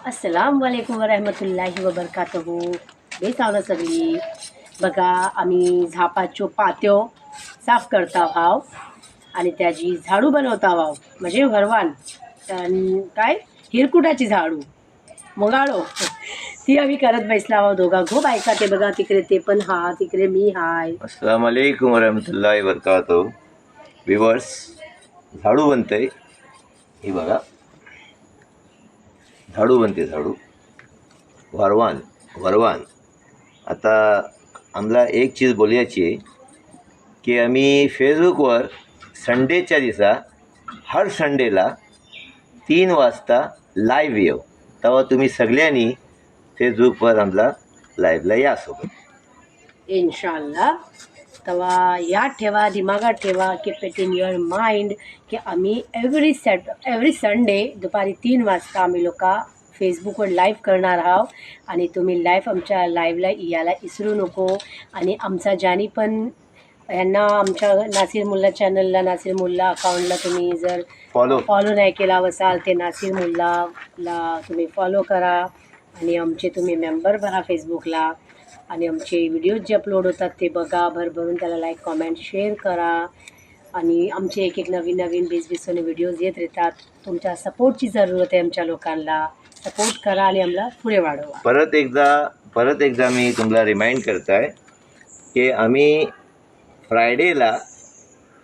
अस्सलाम वालेकुम वरहमतुल्लाहि वबरकातुहू. बेसावनं सगळी बघा आम्ही झापाच्यो पात्यो साफ करता हाव आणि त्याची झाडू बनवता हाव म्हणजे भरवान काय हिरकुटाची झाडू मुगाळो ती आम्ही करत बसला आहोत दोघा खूप ऐका ते बघा तिकडे ते पण हा तिकडे मी हाय. अस्सलाम वालेकुम वरहमतुल्लाहि वबरकातुहू. व्यूवर्स, झाडू बनतंय. हे बघा, झाडू बनते. झाडू वरवान वरवान. आता आम्हाला एक चीज बोलायची आहे की आम्ही फेसबुकवर संडेच्या दिवसा हर संडेला 3 वाजता लाईव्ह येऊ. तेव्हा तुम्ही सगळ्यांनी फेसबुकवर आम्हाला लाईव्हला या सोबत इन्शाल्लाह. तेव्हा याद ठेवा, दिमागात ठेवा, keep it in your mind की आम्ही एव्हरी संडे दुपारी 3 वाजता आम्ही लोक फेसबुकवर लाईव्ह करणार आहोत आणि तुम्ही लाईव्ह आमच्या लाईव्हला यायला विसरू नको. आणि आमचा ज्यानी पण यांना आमच्या नासिर मुल्ला चॅनलला नासिर मुल्ला अकाउंटला तुम्ही जर फॉलो नाही केला असाल ते नासिर मुल्लाला तुम्ही फॉलो करा आणि आमचे तुम्ही मेंबर बना फेसबुकला आणि आमचे व्हिडिओज जे अपलोड होतात ते बघा, भरभरून त्याला लाईक कॉमेंट शेअर करा. आणि आमचे एक नवीन नवीन बेसबेसोने व्हिडिओज येत राहतात. तुमच्या सपोर्टची जरूरत आहे. आमच्या लोकांना सपोर्ट करा आणि आम्हाला पुढे वाढवा. परत एकदा मी तुम्हाला रिमाइंड करताय की आम्ही फ्रायडेला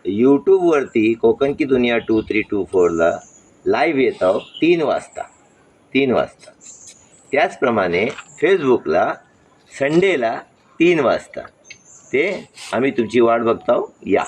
यूट्यूबवरती कोकण की दुनिया 2324ला लाईव्ह येत आहोत 3 वाजता. त्याचप्रमाणे फेसबुकला संडेला 3 वाजता. ते आम्ही तुमची वाट बघतो. या.